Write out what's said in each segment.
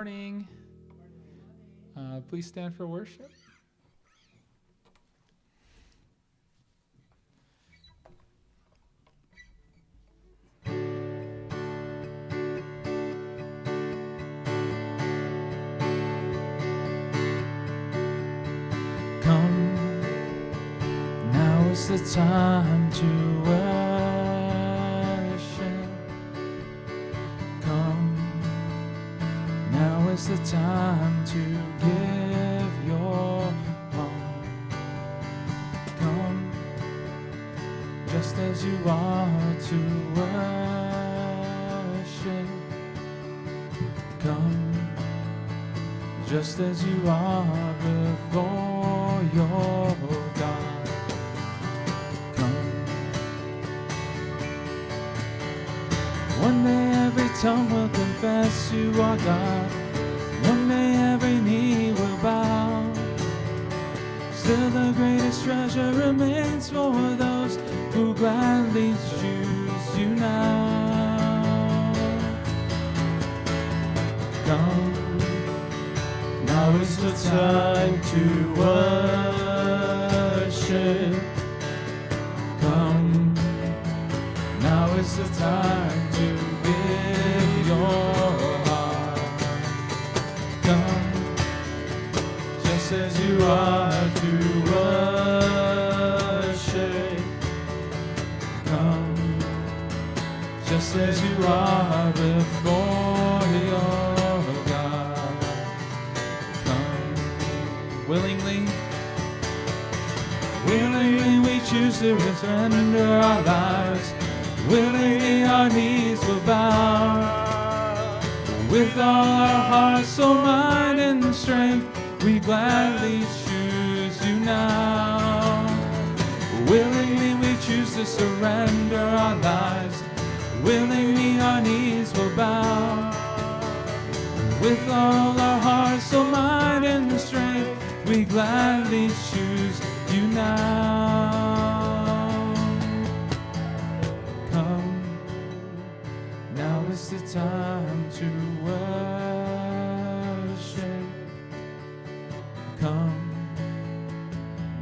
Morning. Please stand for worship. Come, now is the time to worship. Come, now is the time to give your heart. Come, just as you are to worship. Come, just as you are before your God. Come. One day every tongue will confess you are God. One day every knee will bow. Still the greatest treasure remains for those who gladly choose you now. Come, now is the time to worship. Come, now is the time to give your heart. Come, just as you are to worship. Come, just as you are before your God. Come, willingly we choose to surrender our lives. Willingly our knees will bow. With all our heart, soul, mind, and strength, we gladly choose you now. Willingly we choose to surrender our lives. Willingly our knees will bow. With all our heart, soul, mind, and strength, we gladly choose you now. Come, now is the time to worship. Come,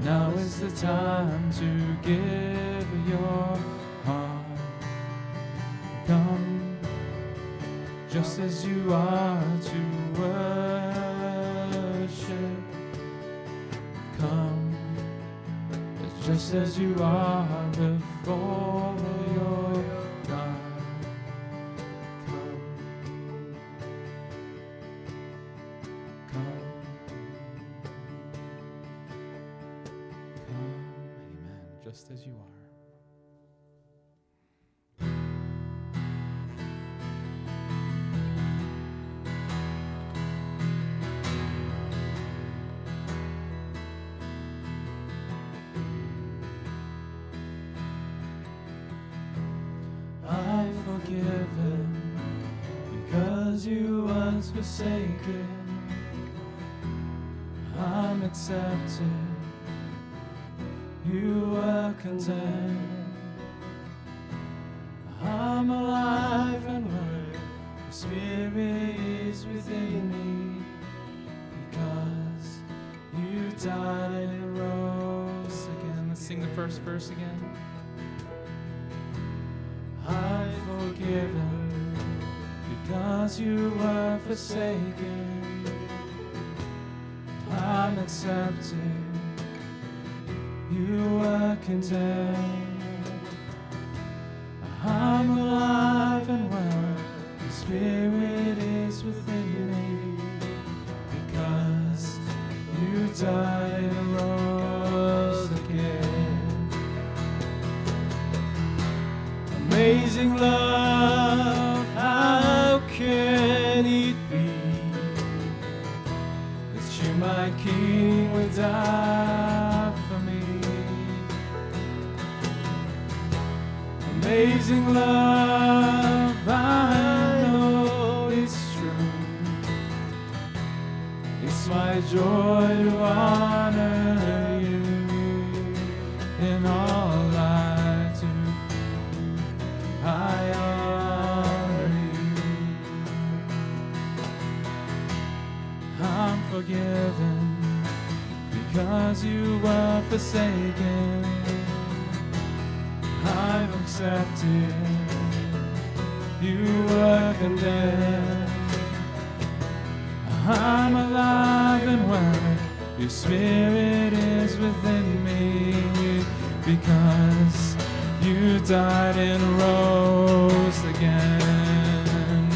now is the time to give your heart. Come, just as you are to worship. Come, just as you are before your God. Come, come, come, amen, just as you are. Forgiven because you once forsaken. I'm accepted, you were condemned. I'm alive and well, the Spirit is within me, because you died and rose again. Let's sing the first verse again. I'm forgiven because you were forsaken. I'm accepted, you were condemned. I'm alive and well, the Spirit is within me, because you died and rose again. Amazing love, how can it be that you, my King, would die for me? Amazing love, I know it's true. It's my joy to honor you in all I do. I honor you. forgiven, because you were forsaken. I've accepted, you were condemned. I'm alive and well, your spirit is within me, because you died and rose again.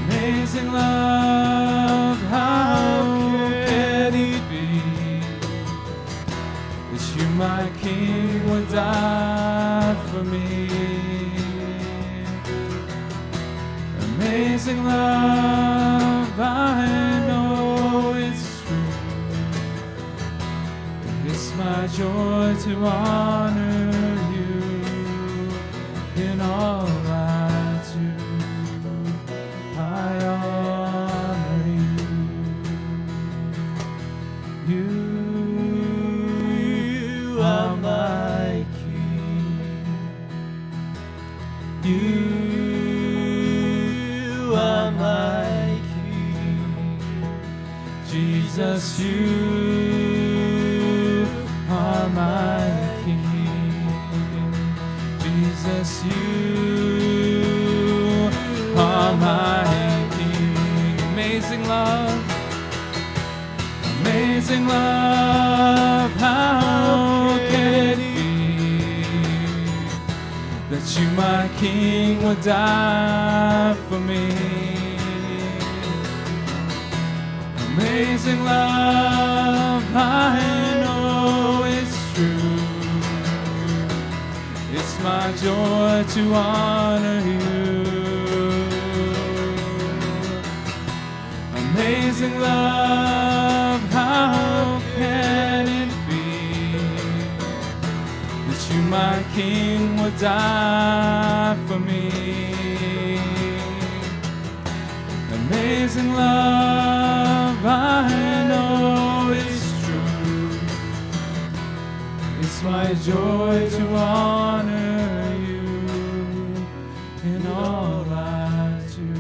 Amazing love, how can it be that you, my King, would die for me? Amazing love, I know it's true. It's my joy to honor you in all I do. I honor you. You are my King. You are my King. Jesus, you are my King. Jesus, you are my King. Amazing love, how can it be that you, my King, would die for me? Amazing love, I know it's true. It's my joy to honor you. Amazing love, how can it be that you, my King, would die for me? Amazing love, I know it's true. It's my joy to honor you in all I do.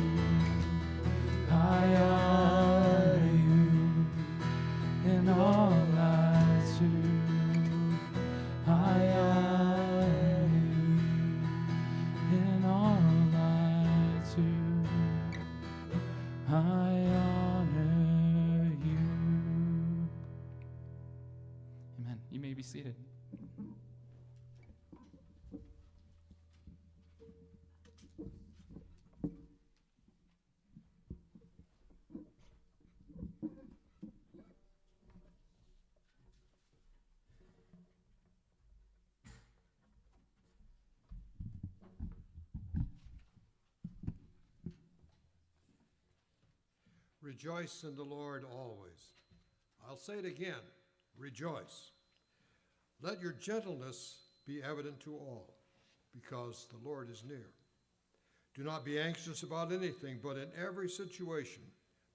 I honor you in all I do. I honor you in all I do. I honor you. Amen. You may be seated. Rejoice in the Lord always. I'll say it again, rejoice. Let your gentleness be evident to all, because the Lord is near. Do not be anxious about anything, but in every situation,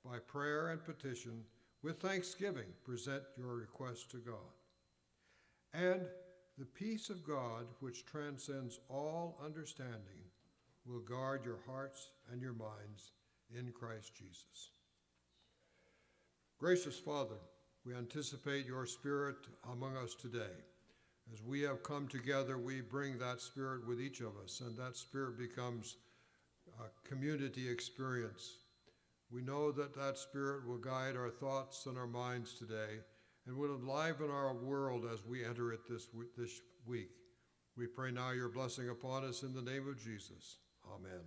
by prayer and petition, with thanksgiving, present your requests to God. And the peace of God, which transcends all understanding, will guard your hearts and your minds in Christ Jesus. Gracious Father, we anticipate your Spirit among us today. As we have come together, we bring that Spirit with each of us, and that Spirit becomes a community experience. We know that that Spirit will guide our thoughts and our minds today and will enliven our world as we enter it this week. We pray now your blessing upon us in the name of Jesus. Amen.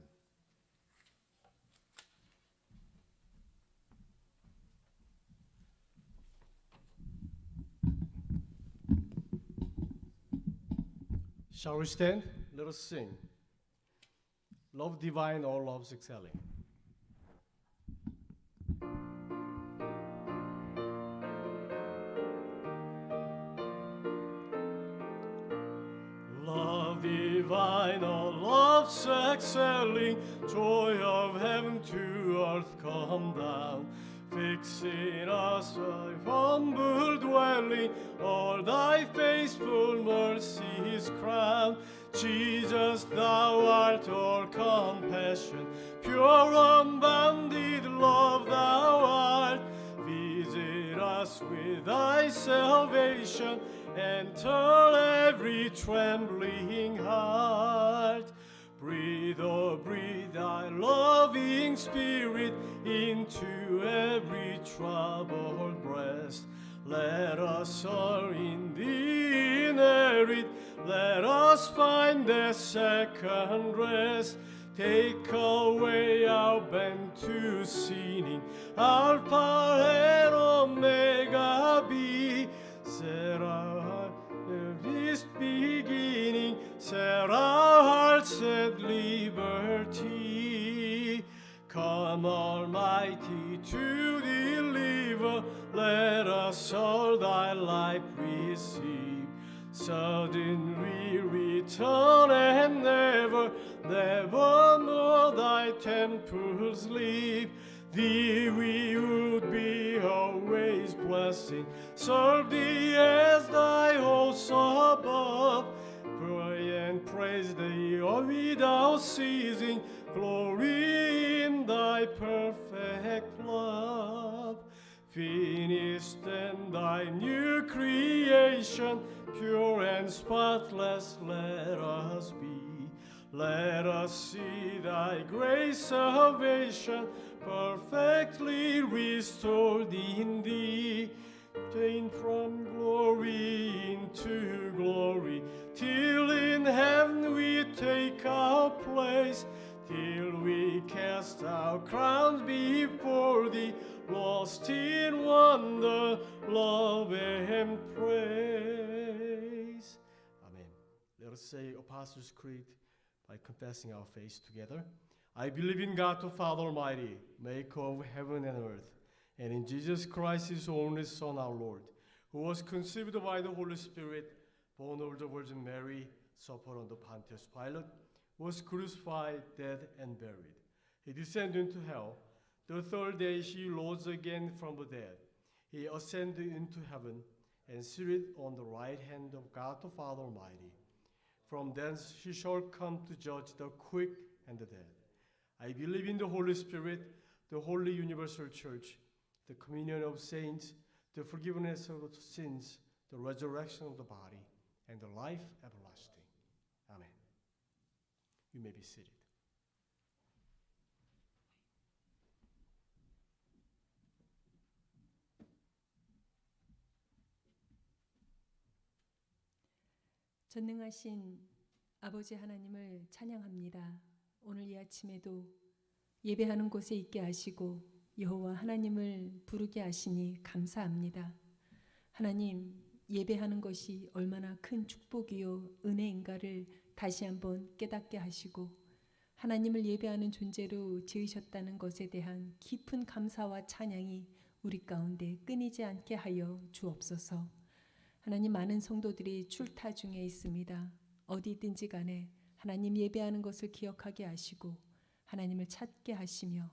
Shall we stand? Let us sing. Love divine, all loves excelling. Love divine, all loves excelling, joy of heaven to earth come down. Fix in us thy humble dwelling, all thy faithful mercies crown. Jesus, thou art all compassion, pure unbounded love thou salvation, enter every trembling heart. Breathe, oh breathe thy loving spirit into every troubled breast. Let us all in thee inherit, let us find the second rest. Take away our bent to sinning, Alpha and Omega be. Set our heart this beginning, set our hearts at liberty. Come Almighty to deliver, let us all thy life receive. Suddenly return and never, never more thy temples leave. Thee we would be always blessing, serve thee as thy hosts above. Pray and praise thee without ceasing, glory in thy perfect love. Finished in thy new creation, pure and spotless let us be. Let us see thy great salvation, perfectly restored in thee. Change from glory into glory, till in heaven we take our place, till we cast our crowns before thee, lost in wonder, love, and praise. Amen. Let us say Apostles' Creed by confessing our faith together. I believe in God the Father Almighty, maker of heaven and earth, and in Jesus Christ, his only Son, our Lord, who was conceived by the Holy Spirit, born of the Virgin Mary, suffered under Pontius Pilate, was crucified, dead, and buried. He descended into hell. The third day he rose again from the dead. He ascended into heaven and seated on the right hand of God the Father Almighty. From thence he shall come to judge the quick and the dead. I believe in the Holy Spirit, the holy universal church, the communion of saints, the forgiveness of sins, the resurrection of the body, and the life everlasting. Amen. You may be seated. 전능하신 아버지 하나님을 찬양합니다. 오늘 이 아침에도 예배하는 곳에 있게 하시고 여호와 하나님을 부르게 하시니 감사합니다. 하나님, 예배하는 것이 얼마나 큰 축복이요 은혜인가를 다시 한번 깨닫게 하시고 하나님을 예배하는 존재로 지으셨다는 것에 대한 깊은 감사와 찬양이 우리 가운데 끊이지 않게 하여 주옵소서. 하나님, 많은 성도들이 출타 중에 있습니다. 어디든지 간에 하나님 예배하는 것을 기억하게 하시고 하나님을 찾게 하시며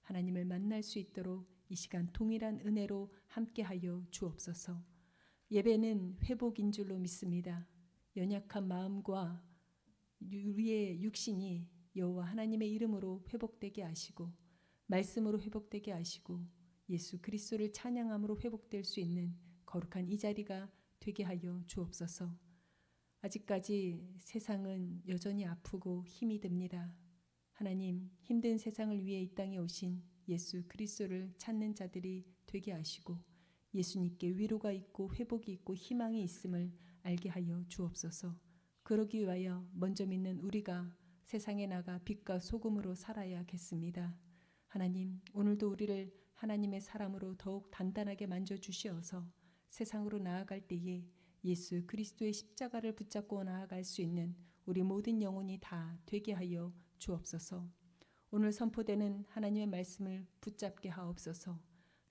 하나님을 만날 수 있도록 이 시간 동일한 은혜로 함께하여 주옵소서. 예배는 회복인 줄로 믿습니다. 연약한 마음과 우리의 육신이 여호와 하나님의 이름으로 회복되게 하시고 말씀으로 회복되게 하시고 예수 그리스도를 찬양함으로 회복될 수 있는 거룩한 이 자리가 되게 하여 주옵소서. 아직까지 세상은 여전히 아프고 힘이 듭니다. 하나님, 힘든 세상을 위해 이 땅에 오신 예수 그리스도를 찾는 자들이 되게 하시고 예수님께 위로가 있고 회복이 있고 희망이 있음을 알게 하여 주옵소서. 그러기 위하여 먼저 믿는 우리가 세상에 나가 빛과 소금으로 살아야겠습니다. 하나님, 오늘도 우리를 하나님의 사람으로 더욱 단단하게 만져주시어서 세상으로 나아갈 때에 예수 그리스도의 십자가를 붙잡고 나아갈 수 있는 우리 모든 영혼이 다 되게 하여 주옵소서. 오늘 선포되는 하나님의 말씀을 붙잡게 하옵소서.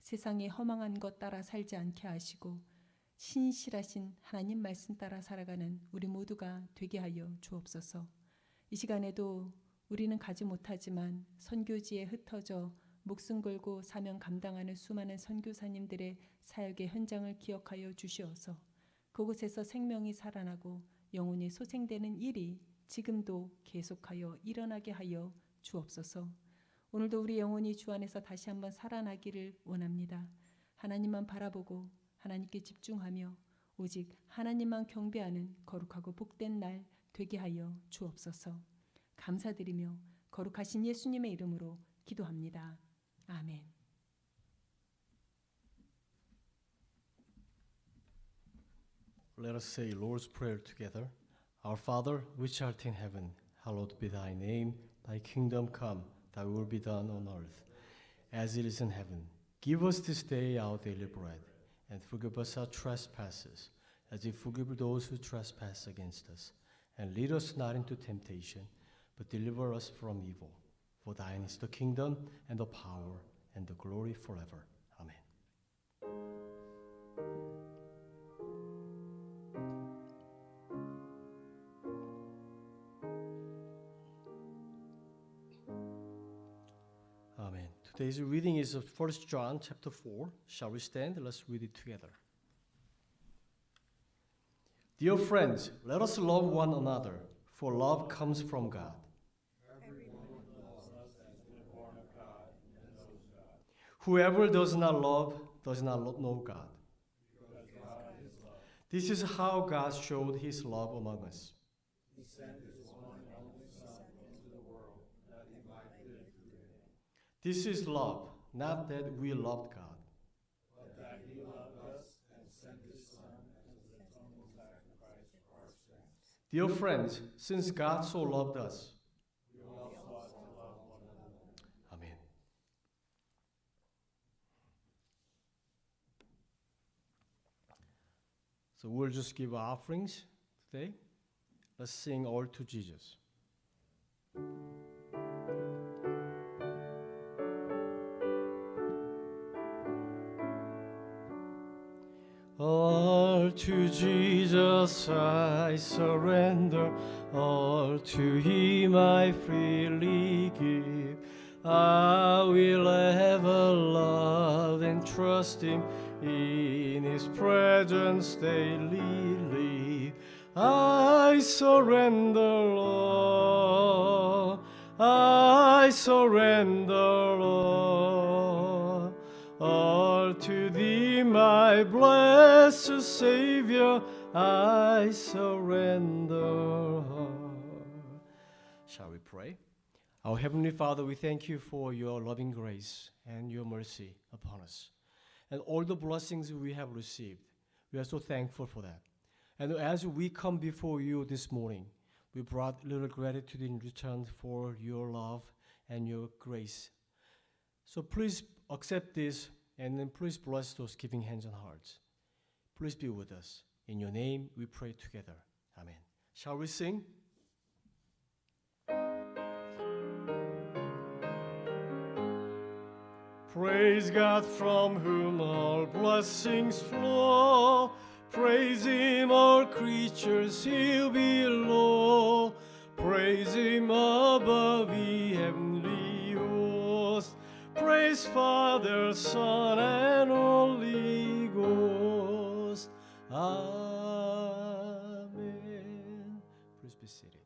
세상에 허망한 것 따라 살지 않게 하시고 신실하신 하나님 말씀 따라 살아가는 우리 모두가 되게 하여 주옵소서. 이 시간에도 우리는 가지 못하지만 선교지에 흩어져 목숨 걸고 사명 감당하는 수많은 선교사님들의 사역의 현장을 기억하여 주시어서 그곳에서 생명이 살아나고 영혼이 소생되는 일이 지금도 계속하여 일어나게 하여 주옵소서. 오늘도 우리 영혼이 주 안에서 다시 한번 살아나기를 원합니다. 하나님만 바라보고 하나님께 집중하며 오직 하나님만 경배하는 거룩하고 복된 날 되게 하여 주옵소서. 감사드리며 거룩하신 예수님의 이름으로 기도합니다. 아멘. Let us say Lord's Prayer together. Our Father, which art in heaven, hallowed be thy name. Thy kingdom come, thy will be done on earth, as it is in heaven. Give us this day our daily bread, and forgive us our trespasses, as we forgive those who trespass against us. And lead us not into temptation, but deliver us from evil. For thine is the kingdom, and the power, and the glory forever. Amen. Amen. Today's reading is of 1 John chapter 4. Shall we stand? Let's read it together. Dear friends, let us love one another, for love comes from God. Whoever does not love does not know God. This is how God showed his love among us. This is love, not that we loved God. Dear friends, since God so loved us, Amen. So we'll just give offerings today. Let's sing All to Jesus. All to Jesus I surrender, all to Him I freely give. I will ever love and trust Him, in His presence daily live. I surrender all, I surrender all to Thee, my blessed Savior, I surrender. Shall we pray? Our Heavenly Father, we thank You for Your loving grace and Your mercy upon us, and all the blessings we have received. We are so thankful for that. And as we come before You this morning, we brought little gratitude in return for Your love and Your grace. So please accept this, and then please bless those giving hands and hearts. Please be with us. In Your name we pray together. Amen. Shall we sing? Praise God from whom all blessings flow. Praise Him, all creatures here below. Praise Him above the heavenly host. Praise Father, Son, and Holy Ghost. Amen. Please be seated.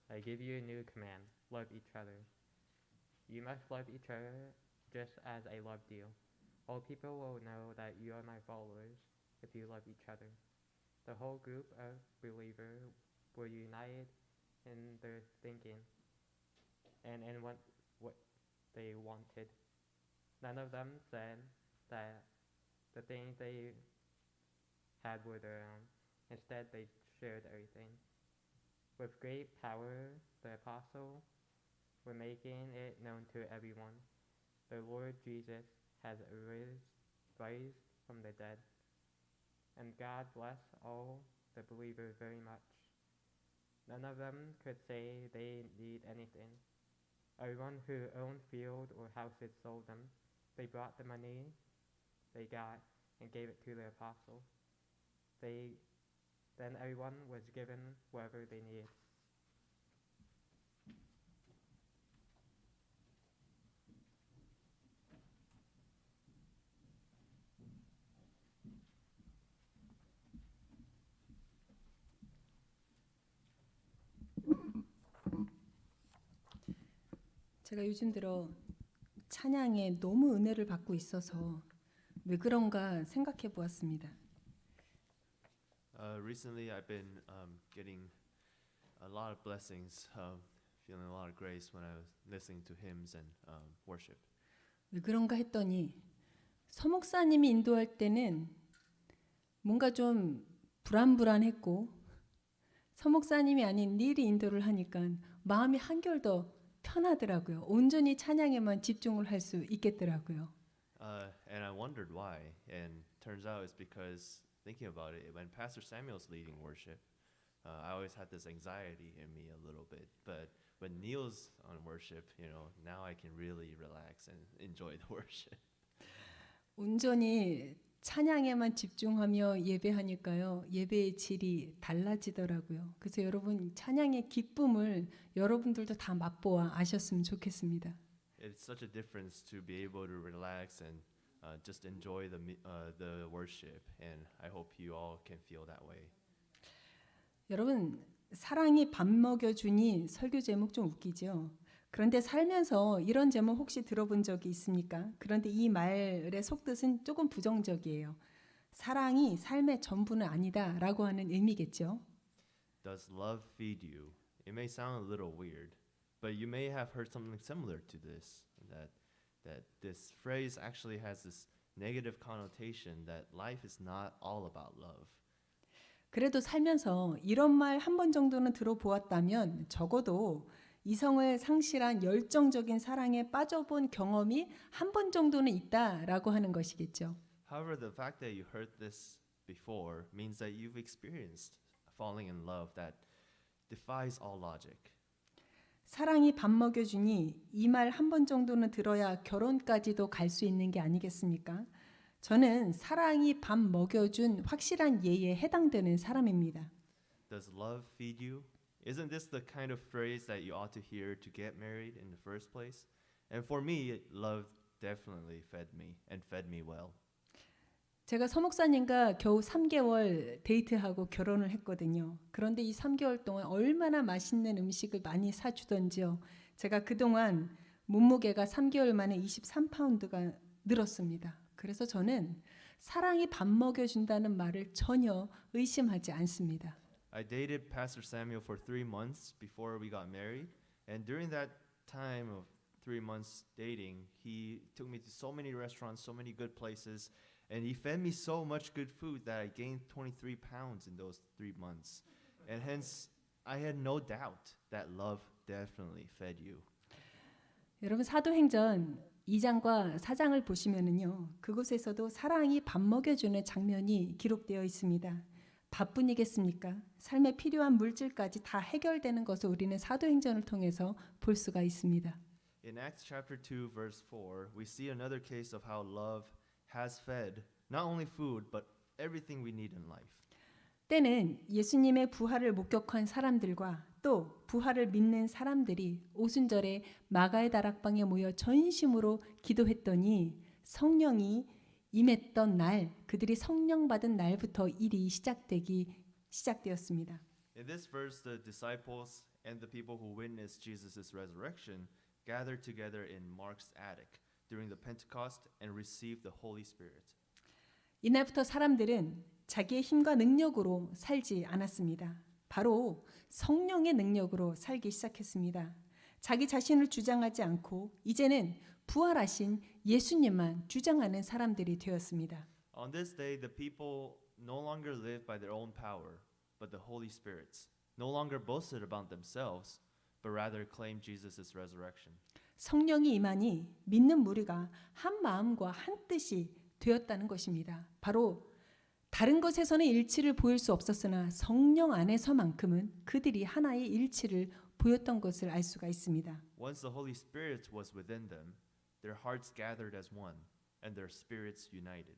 I give you a new command, love each other. You must love each other just as I loved you. All people will know that you are my followers if you love each other. The whole group of believers were united in their thinking and in what they wanted. None of them said that the things they had were their own. Instead, they shared everything. With great power, the apostles were making it known to everyone. The Lord Jesus has raised from the dead, and God bless all the believers very much. None of them could say they need anything. Everyone who owned field or houses sold them. They brought the money they got and gave it to the apostles. Then everyone was given whatever they needed. 제가 요즘 들어 찬양에 너무 은혜를 받고 있어서 왜 그런가 생각해 보았습니다. Recently, I've been getting a lot of blessings, feeling a lot of grace when I was listening to hymns and worship. 왜 그런가 했더니 서 목사님이 인도할 때는 뭔가 좀 불안불안했고 서 목사님이 아닌 닐이 인도를 하니까 마음이 한결 더 편하더라고요. 온전히 찬양에만 집중을 할 수 있겠더라고요. And I wondered why. And turns out it's because thinking about it, when Pastor Samuel's leading worship, I always had this anxiety in me a little bit. But when Neil's on worship, now I can really relax and enjoy the worship. 온전히 찬양에만 집중하며 예배하니까요. 예배의 질이 달라지더라고요. 그래서 여러분 찬양의 기쁨을 여러분들도 다 맛보아 아셨으면 좋겠습니다. It's such a difference to be able to relax and just enjoy the worship. And I hope you all can feel that way. 여러분 사랑이 밥 먹여주니 설교 제목 좀 웃기죠. 그런데 살면서 이런 제목 혹시 들어본 적이 있습니까? 그런데 이 말의 속뜻은 조금 부정적이에요. 사랑이 삶의 전부는 아니다라고 하는 의미겠죠. Does love feed you? It may sound a little weird, but you may have heard something similar to this. That this phrase actually has this negative connotation that life is not all about love. 그래도 살면서 이런 말 한 번 정도는 들어보았다면 적어도 이성을 상실한 열정적인 사랑에 빠져본 경험이 한 번 정도는 있다라고 하는 것이겠죠. However, the fact that you heard this before means that you've experienced falling in love that defies all logic. 사랑이 밥 먹여주니 이 말 한 번 정도는 들어야 결혼까지도 갈 수 있는 게 아니겠습니까? 저는 사랑이 밥 먹여준 확실한 예에 해당되는 사람입니다. Does love feed you? Isn't this the kind of phrase that you ought to hear to get married in the first place? And for me, love definitely fed me and fed me well. 제가 서 목사님과 겨우 3개월 데이트하고 결혼을 했거든요. 그런데 이 3개월 동안 얼마나 맛있는 음식을 많이 사주던지요. 제가 그동안 몸무게가 3개월 만에 23파운드가 늘었습니다. 그래서 저는 사랑이 밥 먹여준다는 말을 전혀 의심하지 않습니다. I dated Pastor Samuel for 3 months before we got married, and during that time of 3 months dating, he took me to so many restaurants, so many good places, and he fed me so much good food that I gained 23 pounds in those 3 months. And hence, I had no doubt that love definitely fed you. 여러분 사도행전 2장과 4장을 보시면은요. 그곳에서도 사랑이 밥 먹여주는 장면이 기록되어 있습니다. 밥뿐이겠습니까? 삶에 필요한 물질까지 다 해결되는 것을 우리는 사도행전을 통해서 볼 수가 있습니다. In Acts chapter 2 verse 4, we see another case of how love has fed not only food but everything we need in life. 때는 예수님의 부활을 목격한 사람들과 또 부활을 믿는 사람들이 오순절에 마가의 다락방에 모여 전심으로 기도했더니 성령이 임했던 날, 그들이 성령 받은 날부터 일이 시작되었습니다. In this verse, the disciples and the people who witnessed Jesus' resurrection gathered together in Mark's attic during the Pentecost and received the Holy Spirit. 이날부터 사람들은 자기의 힘과 능력으로 살지 않았습니다. 바로 성령의 능력으로 살기 시작했습니다. 자기 자신을 주장하지 않고 이제는 부활하신 예수님만 주장하는 사람들이 되었습니다. On this day, the people no longer lived by their own power, but the Holy Spirit's. No longer boasted about themselves, but rather claimed Jesus' resurrection. 성령이 임하니 믿는 무리가 한 마음과 한 뜻이 되었다는 것입니다. 바로 다른 것에서는 일치를 보일 수 없었으나 성령 안에서만큼은 그들이 하나의 일치를 보였던 것을 알 수가 있습니다. Once the Holy Spirit was within them, their hearts gathered as one, and their spirits united.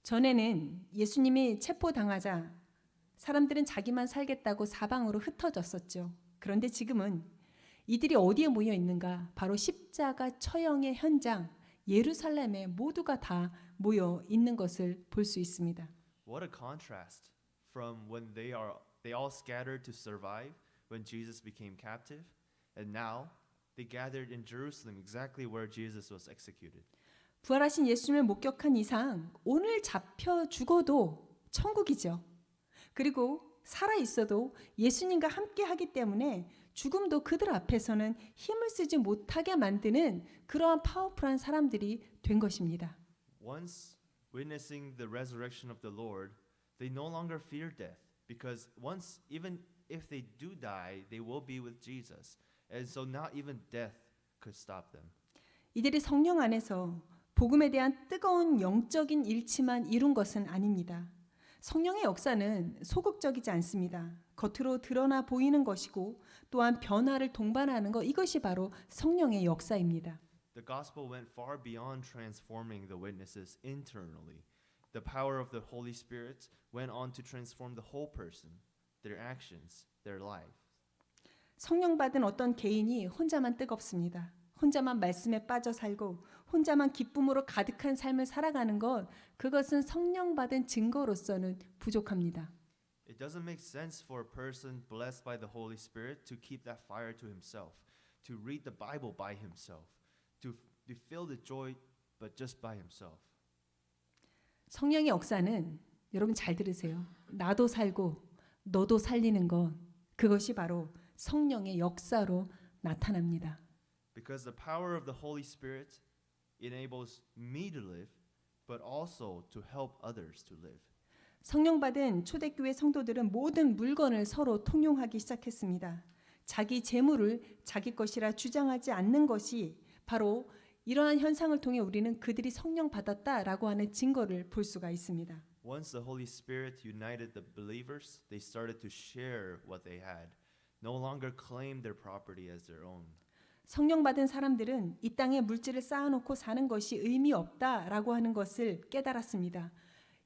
전에는 예수님이 체포당하자 사람들은 자기만 살겠다고 사방으로 흩어졌었죠. 그런데 지금은 이들이 어디에 모여 있는가? 바로 십자가 처형의 현장 예루살렘에 모두가 다 모여 있는 것을 볼 수 있습니다. What a contrast from when they all scattered to survive when Jesus became captive, and now they gathered in Jerusalem, exactly where Jesus was executed. 부활하신 예수님을 목격한 이상 오늘 잡혀 죽어도 천국이죠. 그리고 살아 있어도 예수님과 함께 하기 때문에 죽음도 그들 앞에서는 힘을 쓰지 못하게 만드는 그러한 파워풀한 사람들이 된 것입니다. Once witnessing the resurrection of the Lord, they no longer fear death because once, even if they do die, they will be with Jesus. And so not even death could stop them. 이들이 성령 안에서 복음에 대한 뜨거운 영적인 일치만 이룬 것은 아닙니다. 성령의 역사는 소극적이지 않습니다. 겉으로 드러나 보이는 것이고 또한 변화를 동반하는 것, 이것이 바로 성령의 역사입니다. The gospel went far beyond transforming the witnesses internally. The power of the Holy Spirit went on to transform the whole person, their actions, their life. 성령 받은 어떤 개인이 혼자만 뜨겁습니다. 혼자만 말씀에 빠져 살고 혼자만 기쁨으로 가득한 삶을 살아가는 것, 그것은 성령 받은 증거로서는 부족합니다. It doesn't make sense for a person blessed by the Holy Spirit to keep that fire to himself, to read the Bible by himself, to feel the joy but just by himself. 성령의 역사는 여러분 잘 들으세요. 나도 살고 너도 살리는 것, 그것이 바로 성령의 역사로 나타납니다. Because the power of the Holy Spirit enables me to live, but also to help others to live. 성령 받은 초대교회 성도들은 모든 물건을 서로 통용하기 시작했습니다. 자기 재물을 자기 것이라 주장하지 않는 것이 바로 이러한 현상을 통해 우리는 그들이 성령 받았다라고 하는 증거를 볼 수가 있습니다. Once the Holy Spirit united the believers, they started to share what they had, no longer claim their property as their own. 성령 받은 사람들은 이 땅에 물질을 쌓아놓고 사는 것이 의미 없다라고 하는 것을 깨달았습니다.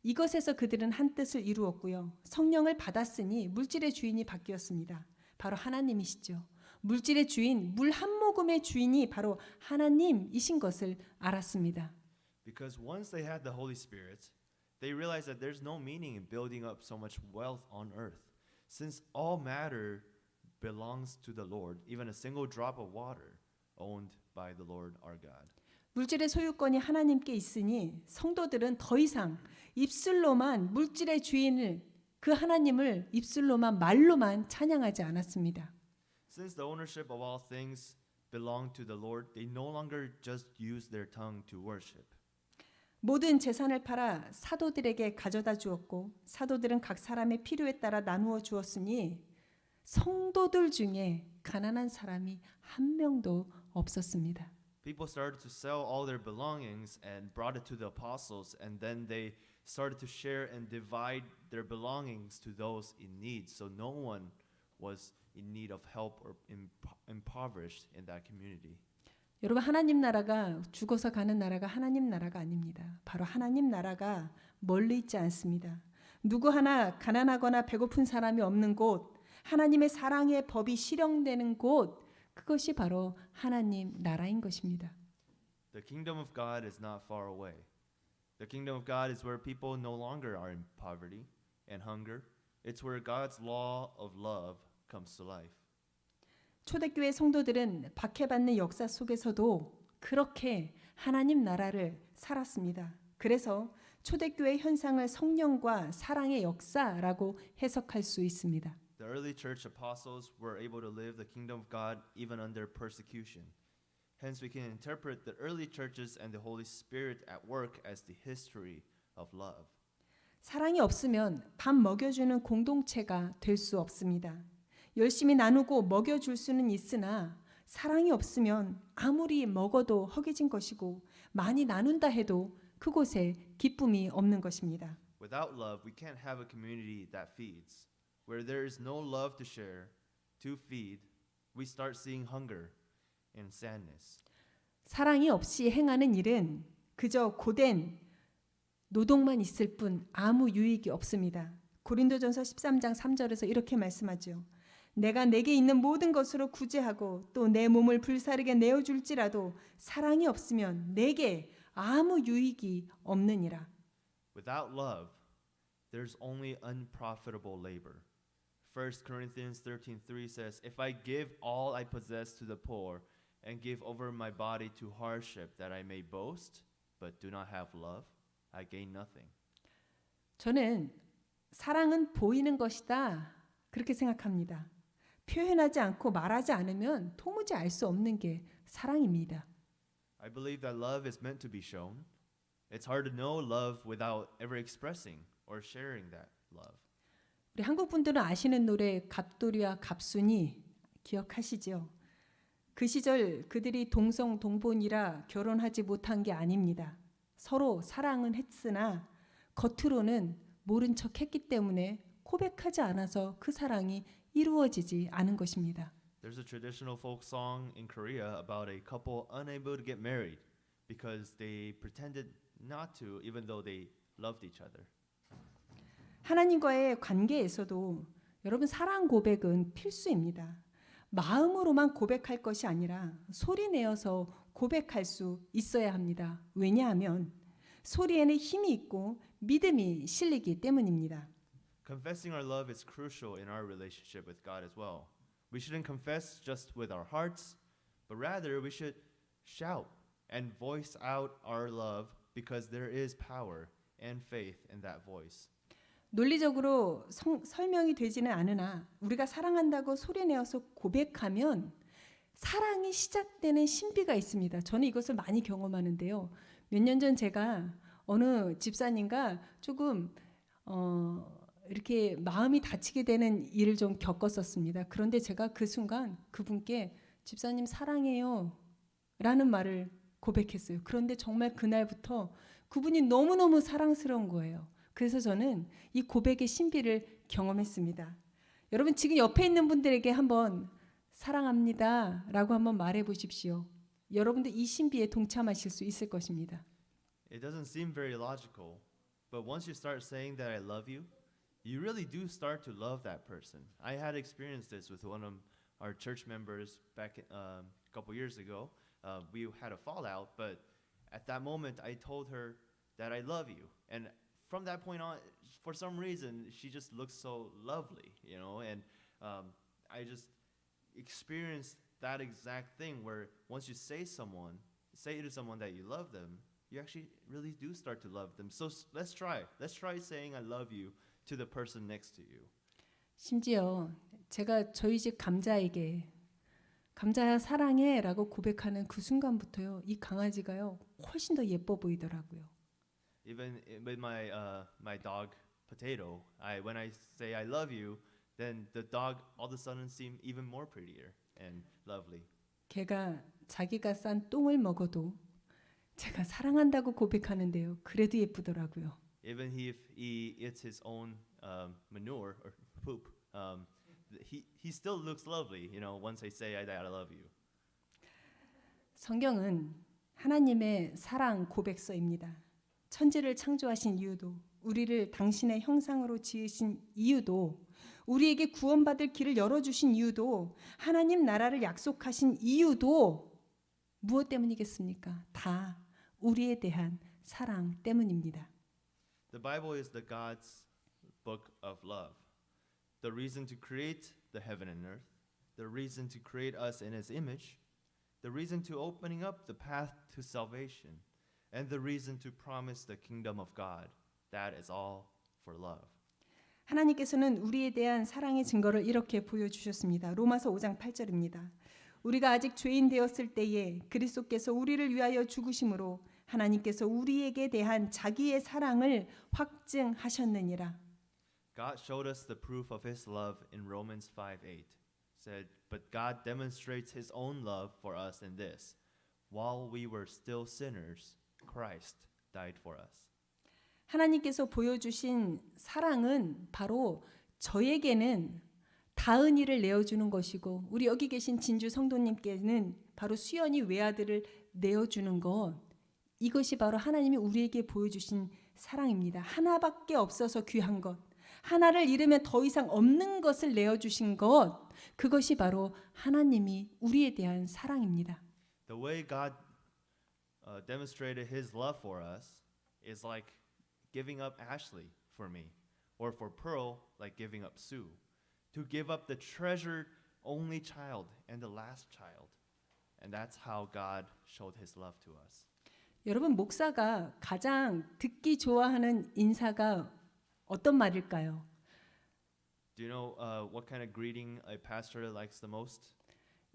이것에서 그들은 한 뜻을 이루었고요. 성령을 받았으니 물질의 주인이 바뀌었습니다. 바로 하나님이시죠. 물질의 주인, 물 한 모금의 주인이 바로 하나님이신 것을 알았습니다. Because once they had the Holy Spirit, they realized that there's no meaning in building up so much wealth on earth, since all matter belongs to the Lord, even a single drop of water owned by the Lord our God. 물질의 소유권이 하나님께 있으니 성도들은 더 이상 입술로만 물질의 주인을, 그 하나님을 입술로만 말로만 찬양하지 않았습니다. Since the ownership of all things belong to the Lord, they no longer just use their tongue to worship. 모든 재산을 팔아 사도들에게 가져다 주었고 사도들은 각 사람의 필요에 따라 나누어 주었으니 성도들 중에 가난한 사람이 한 명도 없었습니다. People started to sell all their belongings and brought it to the apostles, and then they started to share and divide their belongings to those in need. So no one was in need of help or impoverished in that community. 여러분, 하나님 나라가 죽어서 가는 나라가 하나님 나라가 아닙니다. 바로 하나님 나라가 멀리 있지 않습니다. 누구 하나 가난하거나 배고픈 사람이 없는 곳, 하나님의 사랑의 법이 실현되는 곳, 그것이 바로 하나님 나라인 것입니다. The kingdom of God is not far away. The kingdom of God is where people no longer are in poverty and hunger. It's where God's law of love comes to life. 초대교회 성도들은 박해받는 역사 속에서도 그렇게 하나님 나라를 살았습니다. 그래서 초대교회 현상을 성령과 사랑의 역사라고 해석할 수 있습니다. The early church apostles were able to live the kingdom of God even under persecution. Hence, we can interpret the early churches and the Holy Spirit at work as the history of love. 사랑이 없으면 밥 먹여주는 공동체가 될 수 없습니다. 열심히 나누고 먹여줄 수는 있으나 사랑이 없으면 아무리 먹어도 허기진 것이고 많이 나눈다 해도 그곳에 기쁨이 없는 것입니다. Without love, we can't have a community that feeds. Where there is no love to share, to feed, we start seeing hunger and sadness. 사랑이 없이 행하는 일은 그저 고된 노동만 있을 뿐 아무 유익이 없습니다. 고린도전서 13장 3절에서 이렇게 말씀하죠. 내가 내게 있는 모든 것으로 구제하고 또 내 몸을 불사르게 내어줄지라도 사랑이 없으면 내게 아무 유익이 없느니라. Without love, there's only unprofitable labor. 1 Corinthians 13:3 says, "If I give all I possess to the poor and give over my body to hardship that I may boast, but do not have love, I gain nothing. 저는 사랑은 보이는 것이다. 그렇게 생각합니다. 표현하지 않고 말하지 않으면 도무지 알 수 없는 게 사랑입니다. I believe that love is meant to be shown. It's hard to know love without ever expressing or sharing that love. 우리 한국 분들은 아시는 노래 갑돌이와 갑순이 기억하시죠? 그 시절 그들이 동성동본이라 결혼하지 못한 게 아닙니다. 서로 사랑은 했으나 겉으로는 모른 척 했기 때문에 고백하지 않아서 그 사랑이 이루어지지 않은 것입니다. There's a traditional folk song in Korea about a couple unable to get married because they pretended not to even though they loved each other. 하나님과의 관계에서도 여러분 사랑 고백은 필수입니다. 마음으로만 고백할 것이 아니라 소리 내어서 고백할 수 있어야 합니다. 왜냐하면 소리에는 힘이 있고 믿음이 실리기 때문입니다. Confessing our love is crucial in our relationship with God as well. We shouldn't confess just with our hearts, but rather we should shout and voice out our love because there is power and faith in that voice. 논리적으로 설명이 되지는 않으나 우리가 사랑한다고 소리내어서 고백하면 사랑이 시작되는 신비가 있습니다. 저는 이것을 많이 경험하는데요. 몇 년 전 제가 어느 집사님과 조금 이렇게 마음이 다치게 되는 일을 좀 겪었었습니다. 그런데 제가 그 순간 그분께 집사님 사랑해요 라는 말을 고백했어요. 그런데 정말 그날부터 그분이 너무너무 사랑스러운 거예요. 그래서 저는 이 고백의 신비를 경험했습니다. 여러분 지금 옆에 있는 분들에게 한번 사랑합니다 라고 한번 말해 보십시오. 여러분들 이 신비에 동참하실 수 있을 것입니다. It doesn't seem very logical, but once you start saying that I love you, you really do start to love that person. I had experienced this with one of our church members back a couple years ago. We had a fallout, but at that moment I told her that I love you. And from that point on, for some reason, she just looked so lovely, you know, and I just experienced that exact thing where once you say to someone that you love them, you actually really do start to love them. So let's try saying I love you to the person next to you. 심지어 제가 저희 집 감자에게 감자야 사랑해 라고 고백하는 그 순간부터요 이 강아지가요 훨씬 더 예뻐 보이더라고요. Even with my dog Potato, when I say I love you, then the dog all of a sudden seem even more prettier and lovely. 걔가 자기가 싼 똥을 먹어도 제가 사랑한다고 고백하는데요. 그래도 예쁘더라고요. Even if he eats his own manure or poop, he still looks lovely, you know, once I say that I love you. 성경은 하나님의 사랑 고백서입니다. 천지를 창조하신 이유도 우리를 당신의 형상으로 지으신 이유도 우리에게 구원받을 길을 열어주신 이유도 하나님 나라를 약속하신 이유도 무엇 때문이겠습니까? 다 우리에 대한 사랑 때문입니다. The Bible is the God's book of love. The reason to create the heaven and earth, the reason to create us in his image, the reason to opening up the path to salvation, and the reason to promise the kingdom of God. That is all for love. 하나님께서는 우리에 대한 사랑의 증거를 이렇게 보여주셨습니다. 로마서 5장 8절입니다. 우리가 아직 죄인 되었을 때에 그리스도께서 우리를 위하여 죽으심으로 하나님께서 우리에게 대한 자기의 사랑을 확증하셨느니라. God showed us the proof of his love in Romans 5:8. Said, but God demonstrates his own love for us in this: while we were still sinners, Christ died for us. 하나님께서 보여주신 사랑은 바로 저에게는 다은이를 내어주는 것이고 우리 여기 계신 진주 성도님께는 바로 수연이 외아들을 내어주는 것, 이것이 바로 하나님이 우리에게 보여주신 사랑입니다. 하나밖에 없어서 귀한 것, 하나를 잃으면 더 이상 없는 것을 내어주신 것, 그것이 바로 하나님이 우리에 대한 사랑입니다. The way God demonstrated his love for us is like giving up Ashley for me, or for Pearl, like giving up Sue, to give up the treasured only child and the last child. And that's how God showed his love to us. 여러분, 목사가 가장 듣기 좋아하는 인사가 어떤 말일까요? Do you know what kind of greeting a pastor likes the most?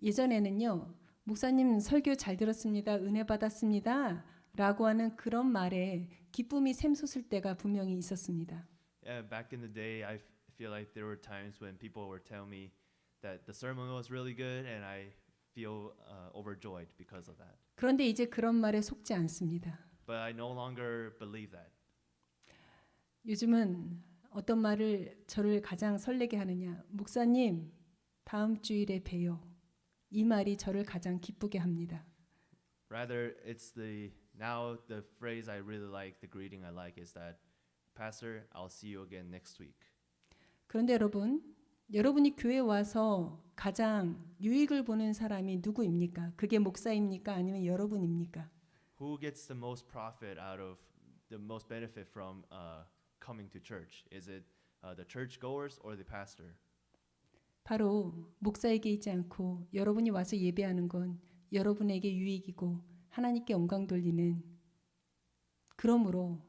예전에는요, 목사님 설교 잘 들었습니다. 은혜 받았습니다. 라고 하는 그런 말에 기쁨이 샘솟을 때가 분명히 있었습니다. Yeah, back in the day, I feel like there were times when people would tell me that the sermon was really good, and I feel overjoyed because of that. 그런데 이제 그런 말에 속지 않습니다. But I no longer believe that. 요즘은 어떤 말을 저를 가장 설레게 하느냐. 목사님, 다음 주일에 봬요. 이 말이 저를 가장 기쁘게 합니다. Rather, it's now the phrase I really like, the greeting I like is that, Pastor, I'll see you again next week. 그런데 여러분이 교회에 와서 가장 유익을 보는 사람이 누구입니까? 그게 목사입니까? 아니면 여러분입니까? Who gets the most profit out of the most benefit from coming to church? Is it the churchgoers or the pastor? 바로 목사에게 있지 않고 여러분이 와서 예배하는 건 여러분에게 유익이고 하나님께 영광 돌리는, 그러므로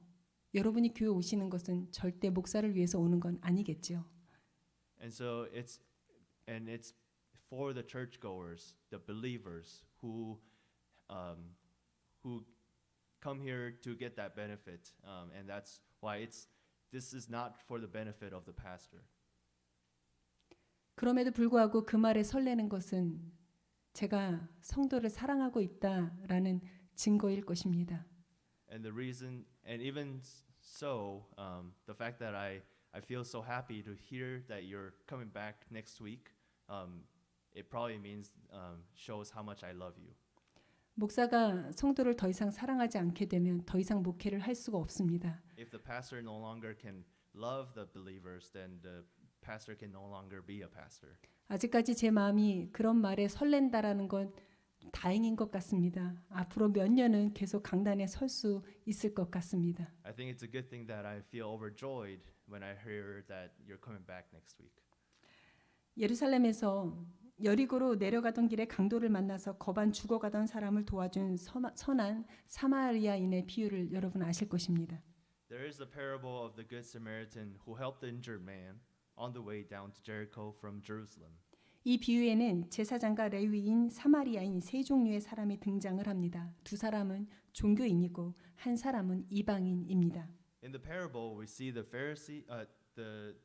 여러분이 교회 오시는 것은 절대 목사를 위해서 오는 건 아니겠죠. And so it's for the churchgoers, the believers who come here to get that benefit, and that's why this is not for the benefit of the pastor. 그럼에도 불구하고 그 말에 설레는 것은 제가 성도를 사랑하고 있다라는 증거일 것입니다. And the reason, and even so, the fact that I feel so happy to hear that you're coming back next week, it probably means shows how much I love you. 목사가 성도를 더 이상 사랑하지 않게 되면 더 이상 목회를 할 수가 없습니다. If the pastor no longer can love the believers, then the pastor can no longer be a pastor. 아직까지 제 마음이 그런 말에 설렌다라는 건 다행인 것 같습니다. 앞으로 몇 년은 계속 강단에 설 수 있을 것 같습니다. I think it's a good thing that I feel overjoyed when I hear that you're coming back next week. 예루살렘에서 여리고로 내려가던 길에 강도를 만나서 거반 죽어가던 사람을 도와준 선한 사마리아인의 비유를 여러분 아실 것입니다. There is the parable of the good Samaritan who helped the injured man on the way down to Jericho from Jerusalem. 이 비유에는 제사장과 레위인, 사마리아인 세 종류의 사람이 등장을 합니다. 두 사람은 종교인이고 한 사람은 이방인입니다. In the parable, we see the Pharisee, the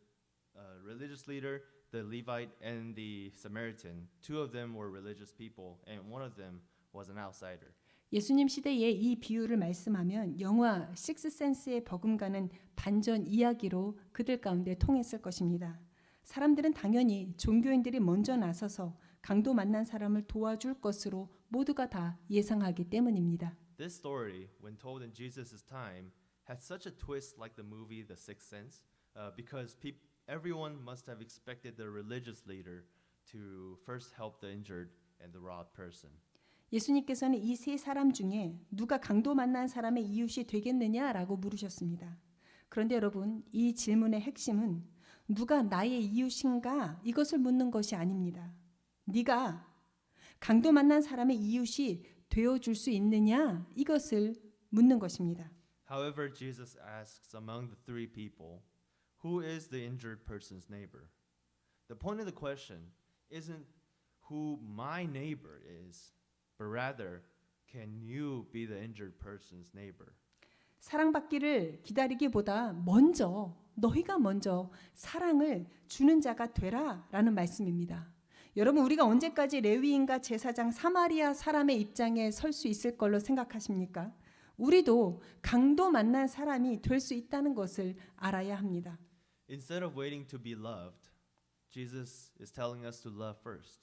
religious leader, the Levite, and the Samaritan. Two of them were religious people, and one of them was an outsider. 예수님 시대에 이 비유를 말씀하면 영화 식스센스의 버금가는 반전 이야기로 그들 가운데 통했을 것입니다. 사람들은 당연히 종교인들이 먼저 나서서 강도 만난 사람을 도와줄 것으로 모두가 다 예상하기 때문입니다. This story, when told in Jesus' time, had such a twist like the movie The Sixth Sense, because everyone must have expected the religious leader to first help the injured and the robbed person. 예수님께서는 이 세 사람 중에 누가 강도 만난 사람의 이웃이 되겠느냐라고 물으셨습니다. 그런데 여러분, 이 질문의 핵심은 누가 나의 이웃인가 이것을 묻는 것이 아닙니다. 네가 강도 만난 사람의 이웃이 되어줄 수 있느냐 이것을 묻는 것입니다. However, Jesus asks among the three people, who is the injured person's neighbor? The point of the question isn't who my neighbor is, but rather, can you be the injured person's neighbor? 사랑받기를 기다리기보다 너희가 먼저 사랑을 주는 자가 되라라는 말씀입니다. 여러분, 우리가 언제까지 레위인과 제사장 사마리아 사람의 입장에 설 수 있을 걸로 생각하십니까? 우리도 강도 만난 사람이 될 수 있다는 것을 알아야 합니다. Instead of waiting to be loved, Jesus is telling us to love first.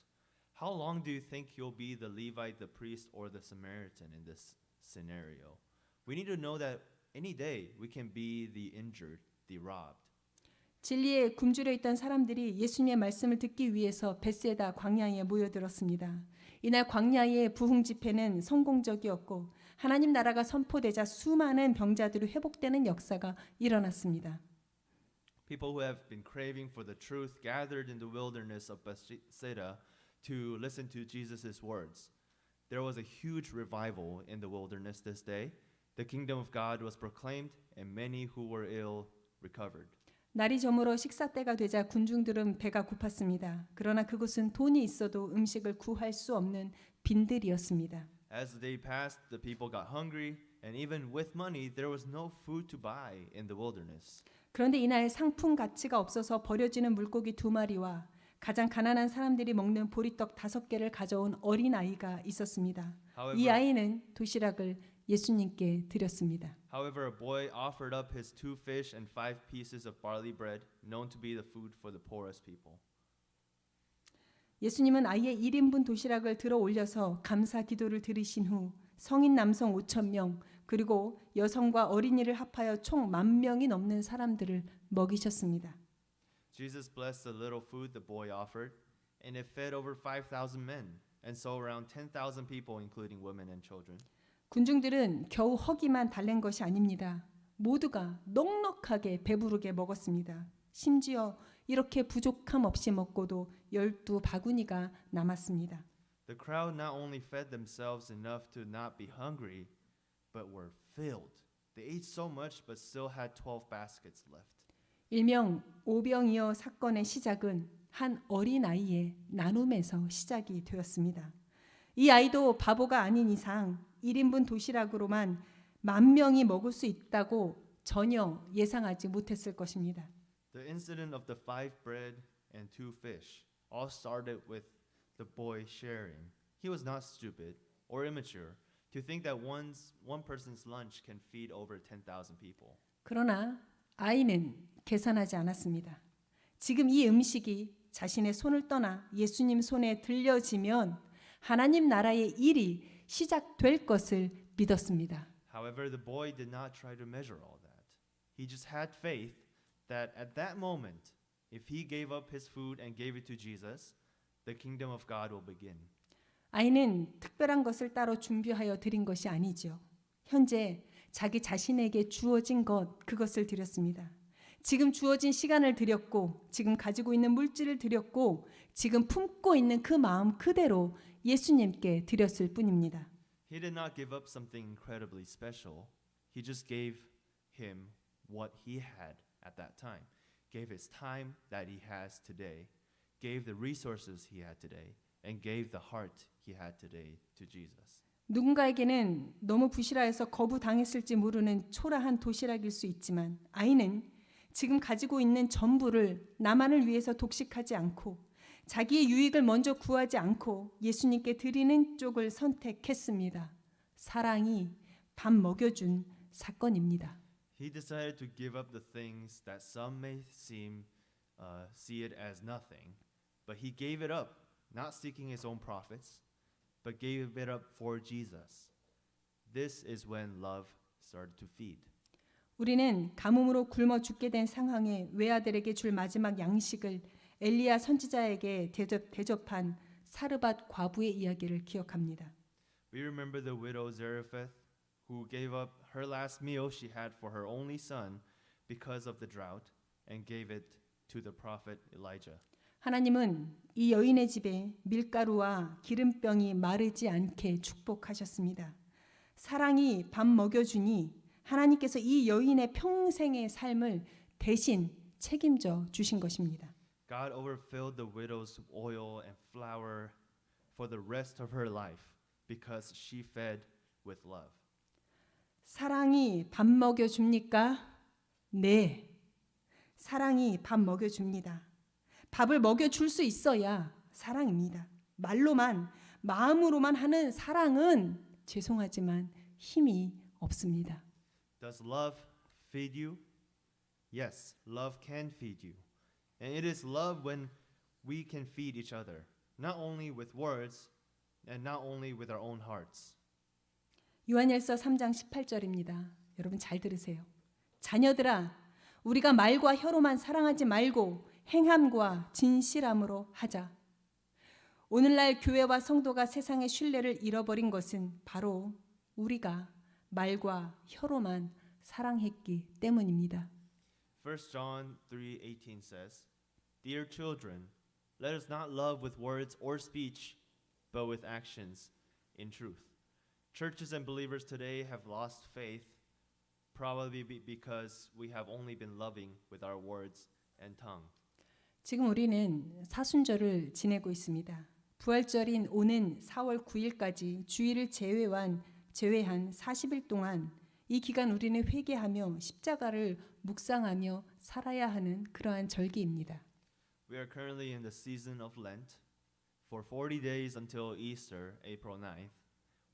How long do you think you'll be the Levite, the priest, or the Samaritan in this scenario? We need to know that any day we can be the injured, the robbed. 진리에 굶주려 있던 사람들이 예수님의 말씀을 듣기 위해서 벳세다 광야에 모여들었습니다. 이날 광야의 부흥 집회는 성공적이었고 하나님 나라가 선포되자 수많은 병자들이 회복되는 역사가 일어났습니다. People who have been craving for the truth gathered in the wilderness of Bethsaida to listen to Jesus' words. there was a huge revival in the wilderness this day. The kingdom of God was proclaimed, and many who were ill recovered. 날이 저물어 식사 때가 되자 군중들은 배가 고팠습니다. 그러나 그곳은 돈이 있어도 음식을 구할 수 없는 빈들이었습니다. As the day passed, the people got hungry, and even with money, there was no food to buy in the wilderness. 그런데 이날 상품 가치가 없어서 버려지는 물고기 2마리와 가장 가난한 사람들이 먹는 보리떡 5개를 가져온 어린 아이가 있었습니다. 이 아이는 도시락을 예수님께 드렸습니다. However, a boy offered up his 2 fish and 5 pieces of barley bread, known to be the food for the poorest people. 예수님은 아이의 1인분 도시락을 들어 올려서 감사 기도를 드리신 후 성인 남성 5,000명 그리고 여성과 어린이를 합하여 총 10,000명이 넘는 사람들을 먹이셨습니다. Jesus blessed the little food the boy offered, and it fed over 5,000 men, and so around 10,000 people, including women and children. 군중들은 겨우 허기만 달랜 것이 아닙니다. 모두가 넉넉하게 배부르게 먹었습니다. 심지어 이렇게 부족함 없이 먹고도 12바구니가 남았습니다. The crowd not only fed themselves enough to not be hungry, but were filled. They ate so much but still had 12 baskets left. 일명 오병이어 사건의 시작은 한 어린 아이의 나눔에서 시작이 되었습니다. 이 아이도 바보가 아닌 이상 1인분 도시락으로만 10,000명이 먹을 수 있다고 전혀 예상하지 못했을 것입니다. The incident of the 5 bread and 2 fish all started with the boy sharing. He was not stupid or immature to think that one person's lunch can feed over 10,000 people. 그러나 아이는 계산하지 않았습니다. 지금 이 음식이 자신의 손을 떠나 예수님 손에 들려지면 하나님 나라의 일이 시작될 것을 믿었습니다. However, the boy did not try to measure all that. He just had faith that at that moment, if he gave up his food and gave it to Jesus, the kingdom of God will begin. 아이는 특별한 것을 따로 준비하여 드린 것이 아니죠. 현재 자기 자신에게 주어진 그것을 드렸습니다. 지금 주어진 시간을 드렸고 지금 가지고 있는 물질을 드렸고 지금 품고 있는 그 마음 그대로 예수님께 드렸을 뿐입니다. He did not give up something incredibly special. He just gave him what he had at that time. Gave his time that he has today. Gave the resources he had today. And gave the heart he had today to Jesus. 누군가에게는 너무 부실하여서 거부당했을지 모르는 초라한 도시락일 수 있지만 아이는 지금 가지고 있는 전부를 나만을 위해서 독식하지 않고 자기의 유익을 먼저 구하지 않고 예수님께 드리는 쪽을 선택했습니다. 사랑이 밥 먹여준 사건입니다. He decided to give up the things that some may see it as nothing, but he gave it up, not seeking his own profits, but gave it up for Jesus. This is when love started to feed. 우리는 가뭄으로 굶어 죽게 된 상황에 외아들에게 줄 마지막 양식을 엘리야 선지자에게 대접한 사르밧 과부의 이야기를 기억합니다. We remember the widow Zarephath who gave up her last meal she had for her only son because of the drought and gave it to the prophet Elijah. 하나님은 이 여인의 집에 밀가루와 기름병이 마르지 않게 축복하셨습니다. 사랑이 밥 먹여주니 하나님께서 이 여인의 평생의 삶을 대신 책임져 주신 것입니다. God overfilled the widow's oil and flour for the rest of her life because she fed with love. 사랑이 밥 먹여줍니까? 네. 사랑이 밥 먹여줍니다. 밥을 먹여줄 수 있어야 사랑입니다. 말로만, 마음으로만 하는 사랑은 죄송하지만 힘이 없습니다. Does love feed you? Yes, love can feed you. And it is love when we can feed each other, not only with words and not only with our own hearts. 요한일서 3장 18절입니다. 여러분 잘 들으세요. 자녀들아, 우리가 말과 혀로만 사랑하지 말고 행함과 진실함으로 하자. 오늘날 교회와 성도가 세상의 신뢰를 잃어버린 것은 바로 우리가 말과 혀로만 사랑했기 때문입니다. 1 John 3:18 says, Dear children, let us not love with words or speech, but with actions. in truth. Churches and believers today have lost faith, probably because we have only been loving with our words and tongue. 지금 우리는 사순절을 지내고 있습니다. 부활절인 오는 4월 9일까지 주일을 제외한 40일 동안 이 기간 우리는 회개하며 십자가를 묵상하며 살아야 하는 그러한 절기입니다. We are currently in the season of Lent. For 40 days until Easter, April 9th,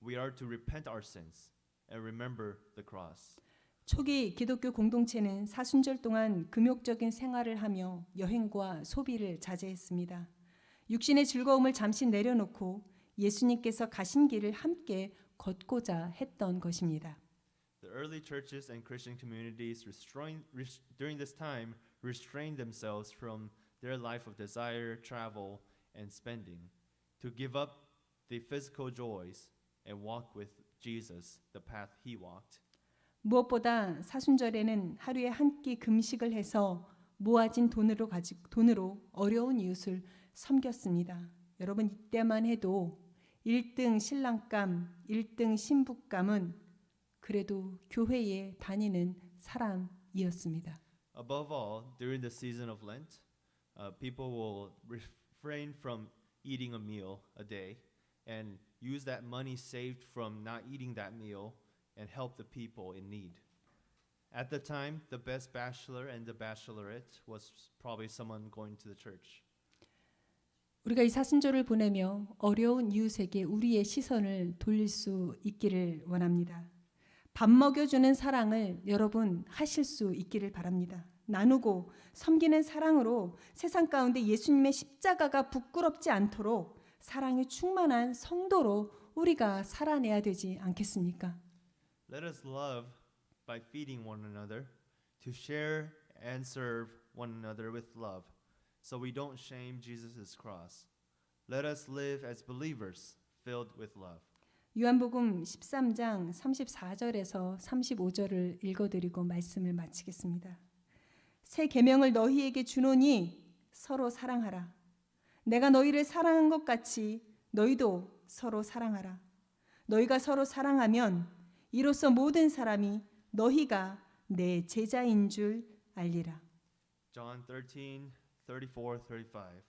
we are to repent our sins and remember the cross. 초기 기독교 공동체는 사순절 동안 금욕적인 생활을 하며 여행과 소비를 자제했습니다. 육신의 즐거움을 잠시 내려놓고 예수님께서 가신 길을 함께 걷고자 했던 것입니다. The early churches and Christian communities during this time restrained themselves from their life of desire, travel, and spending to give up the physical joys and walk with Jesus, the path he walked. 무엇보다 사순절에는 하루에 한 끼 금식을 해서 모아진 돈으로 어려운 이웃을 섬겼습니다. 여러분 이때만 해도 1등 신랑감, 1등 신부감은 그래도 교회에 다니는 사람이었습니다. Above all, during the season of Lent, people will refrain from eating a meal a day and use that money saved from not eating that meal and help the people in need. At the time, the best bachelor and the bachelorette was probably someone going to the church. 우리가 이 사순절을 보내며 어려운 이웃에게 우리의 시선을 돌릴 수 있기를 원합니다. 밥 먹여주는 사랑을 여러분 하실 수 있기를 바랍니다. 나누고 섬기는 사랑으로 세상 가운데 예수님의 십자가가 부끄럽지 않도록 사랑이 충만한 성도로 우리가 살아내야 되지 않겠습니까? Let us love by feeding one another, to share and serve one another with love, so we don't shame Jesus' cross. Let us live as believers filled with love. 요한복음 13장 34절에서 35절을 읽어드리고 말씀을 마치겠습니다. 새 계명을 너희에게 주노니 서로 사랑하라. 내가 너희를 사랑한 것 같이 너희도 서로 사랑하라. 너희가 서로 사랑하면 이로써 모든 사람이 너희가 내 제자인 줄 알리라. John 13:34-35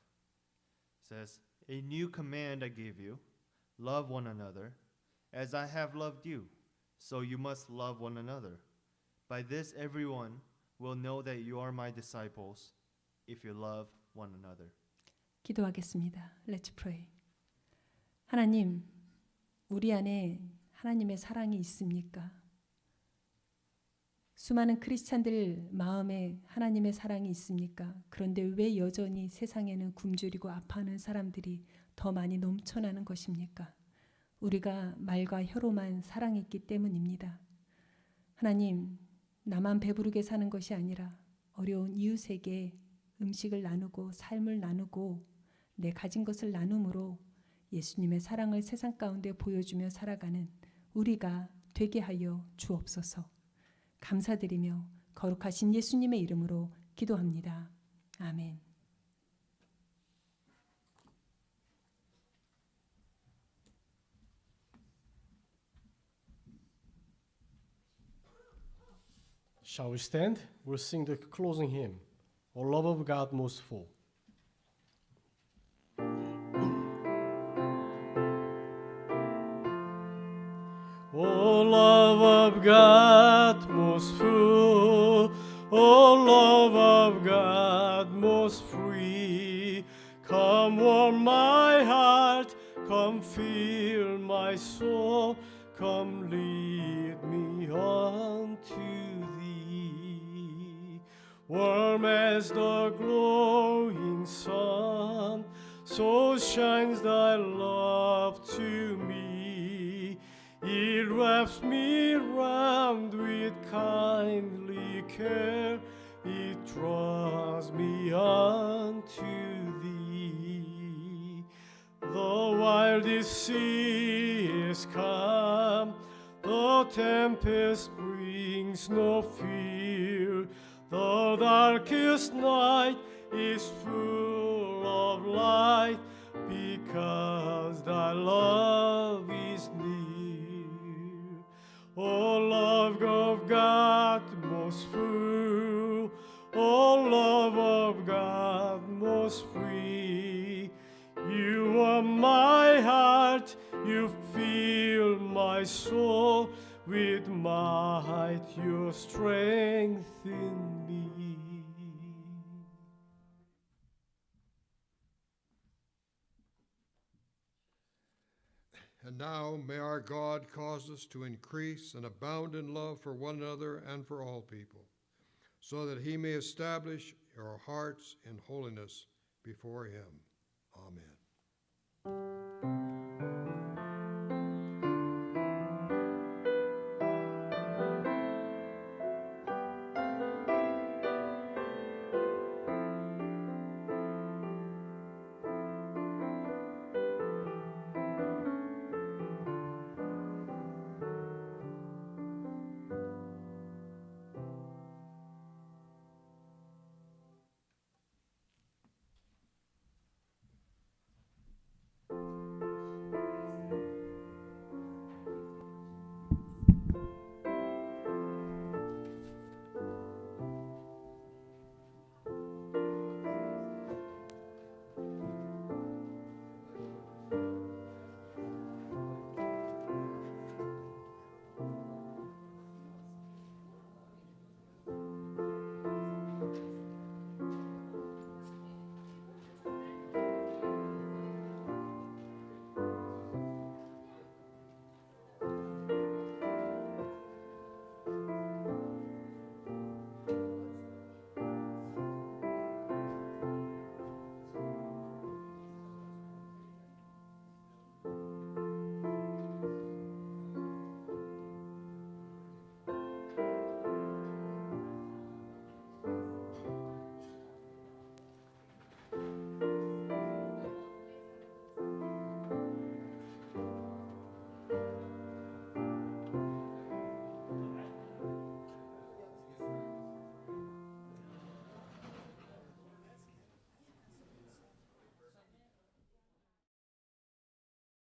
says, A new command I give you, love one another. As I have loved you, so you must love one another. By this everyone will know that you are my disciples, if you love one another. 기도하겠습니다. Let's pray. 하나님, 우리 안에 하나님의 사랑이 있습니까? 수많은 크리스찬들 마음에 하나님의 사랑이 있습니까? 그런데 왜 여전히 세상에는 굶주리고 아파하는 사람들이 더 많이 넘쳐나는 것입니까? 우리가 말과 혀로만 사랑했기 때문입니다. 하나님, 나만 배부르게 사는 것이 아니라 어려운 이웃에게 음식을 나누고 삶을 나누고 내 가진 것을 나눔으로 예수님의 사랑을 세상 가운데 보여주며 살아가는 우리가 되게 하여 주옵소서. 감사드리며 거룩하신 예수님의 이름으로 기도합니다. 아멘. Shall we stand? We'll sing the closing hymn, O love of God most full. O love of God most full, O love of God most free, come warm my heart, come fill my soul, come lead me unto thee. Warm as the glowing sun, so shines thy love to me. It wraps me round with kindly care, it draws me unto thee. The wildest sea is calm, the tempest brings no fear, the darkest night is full of light, because thy love is most near. O love of God most pure, O love of God most free, you are my heart, you fill my soul with might, your strength in me. And now may our God cause us to increase and abound in love for one another and for all people, so that he may establish our hearts in holiness before him. Amen.